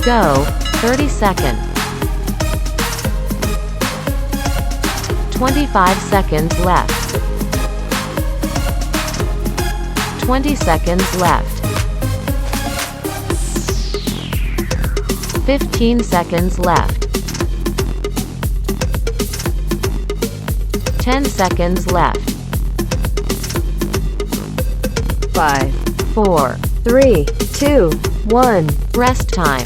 Go, 30 seconds. 25 seconds left. 20 seconds left. 15 seconds left. 10 seconds left. 5, 4, 3, 2, 1. Rest time.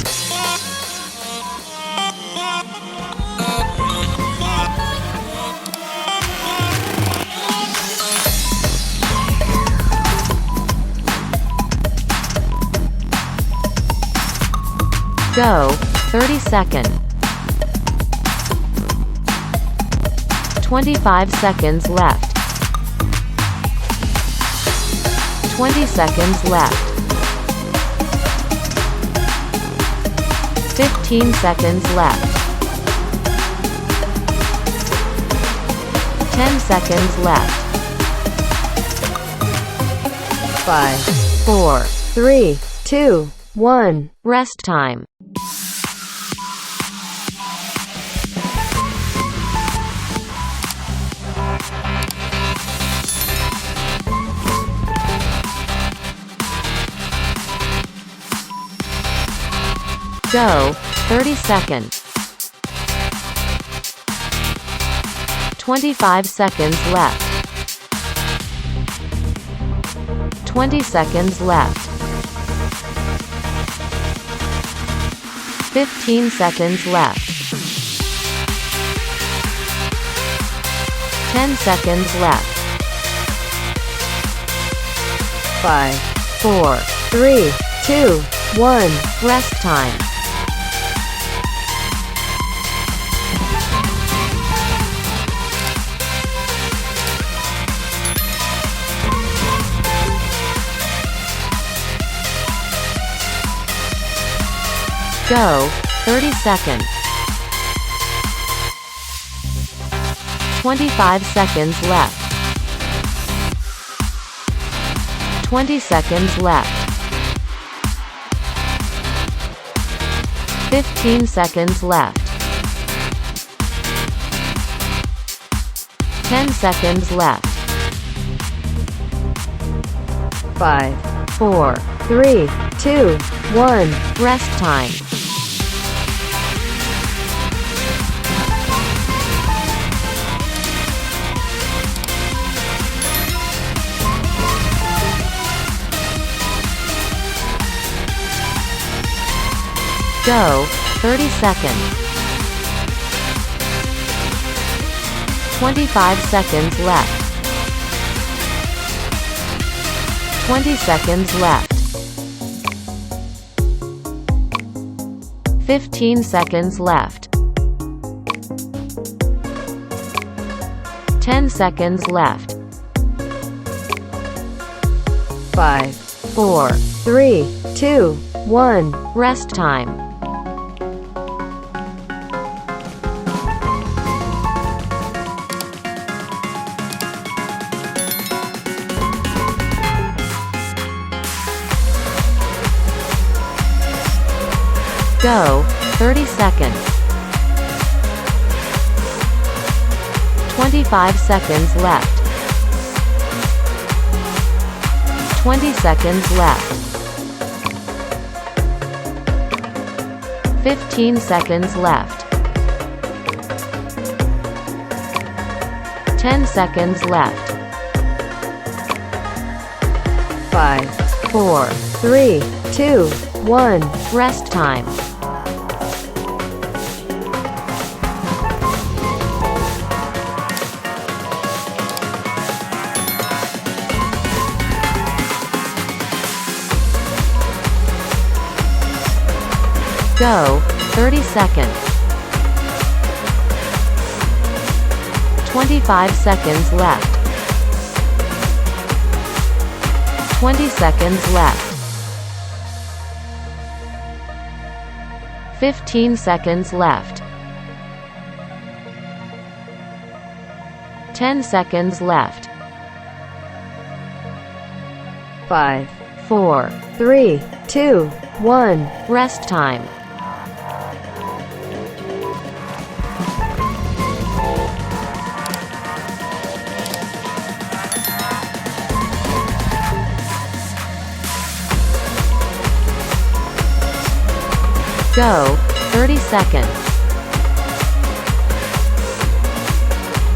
Go, 30 seconds. 25 seconds left. 20 seconds left. 15 seconds left. 10 seconds left. 5, 4, 3, 2, 1. Rest time. Go, 30 seconds. 25 seconds left. 20 seconds left. 15 seconds left. 10 seconds left. 5, 4, 3, 2, 1. Rest time. Go, 30 seconds. 25 seconds left. 20 seconds left. 15 seconds left. 10 seconds left. 5, 4, 3, 2, 1. Rest time. Go, 30 seconds. 25 seconds left. 20 seconds left. 15 seconds left. 10 seconds left. 5, 4, 3, 2, 1. Rest time. Go, 30 seconds. 25 seconds left. 20 seconds left. 15 seconds left. 10 seconds left. 5, 4, 3, 2, 1. Rest time. Go, 30 seconds. 25 seconds left. 20 seconds left. 15 seconds left. 10 seconds left. 5, 4, 3, 2, 1. Rest time. Go, 30 seconds.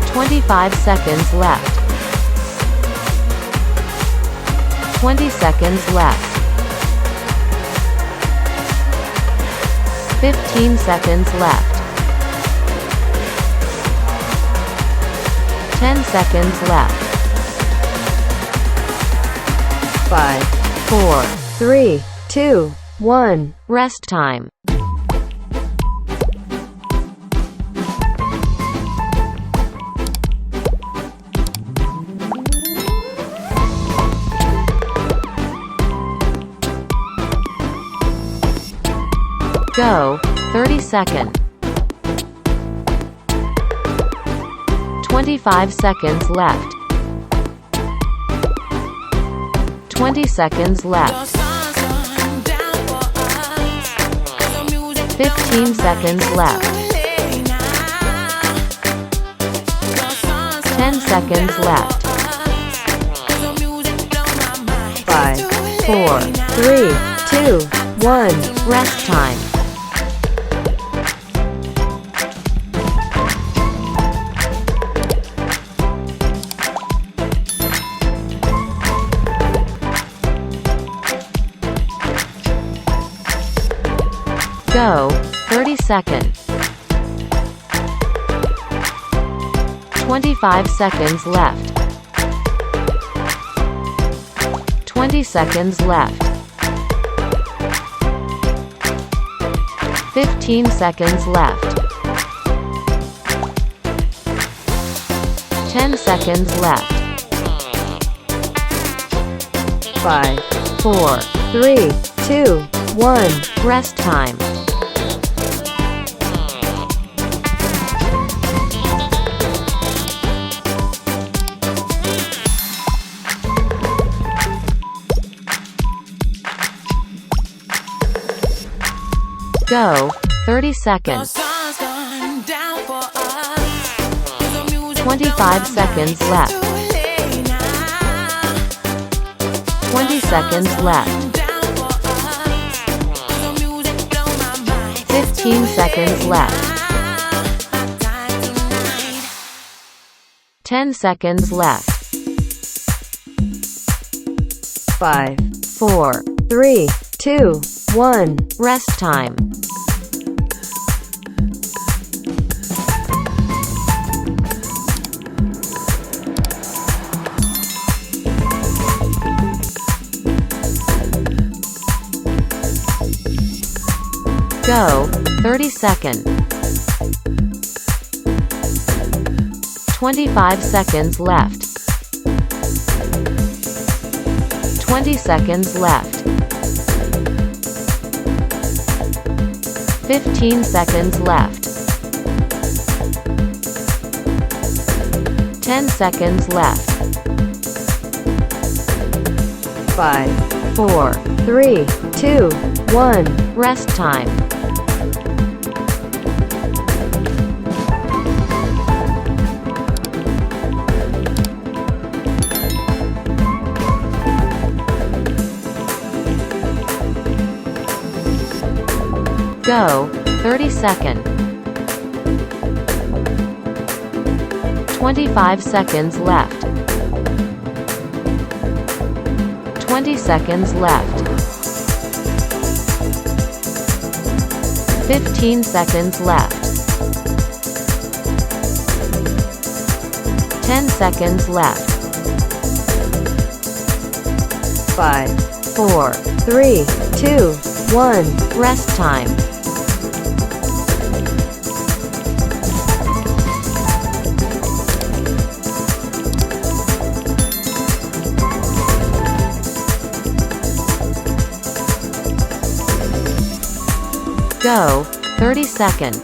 25 seconds left. 20 seconds left. 15 seconds left. 10 seconds left. 5, 4, 3, 2, 1. Rest time. Go, 30 seconds. 25 seconds left. 20 seconds left. 15 seconds left. 10 seconds left. 5, 4, 3, 2, 1. Rest time. Go, 30 seconds. 25 seconds left. 20 seconds left. 15 seconds left. 10 seconds left. 5, 4, 3, 2, 1. Rest time. Go, 30 seconds. 25 seconds left. 20 seconds left. 15 seconds left. 10 seconds left. 5, 4, 3, 2, 1. Rest time. Go, 30 seconds. 25 seconds left. 20 seconds left. 15 seconds left. 10 seconds left. 5, 4, 3, 2, 1. Rest time. Go, 30 seconds. 25 seconds left. 20 seconds left. 15 seconds left. 10 seconds left. 5, 4, 3, 2, 1. Rest time. Go, 30 seconds.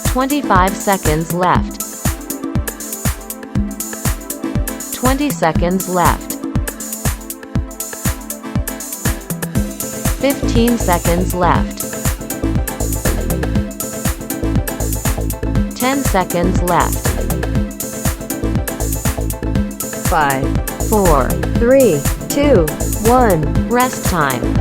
25 seconds left. 20 seconds left. 15 seconds left. 10 seconds left. 5, 4, 3, 2, 1. Rest time.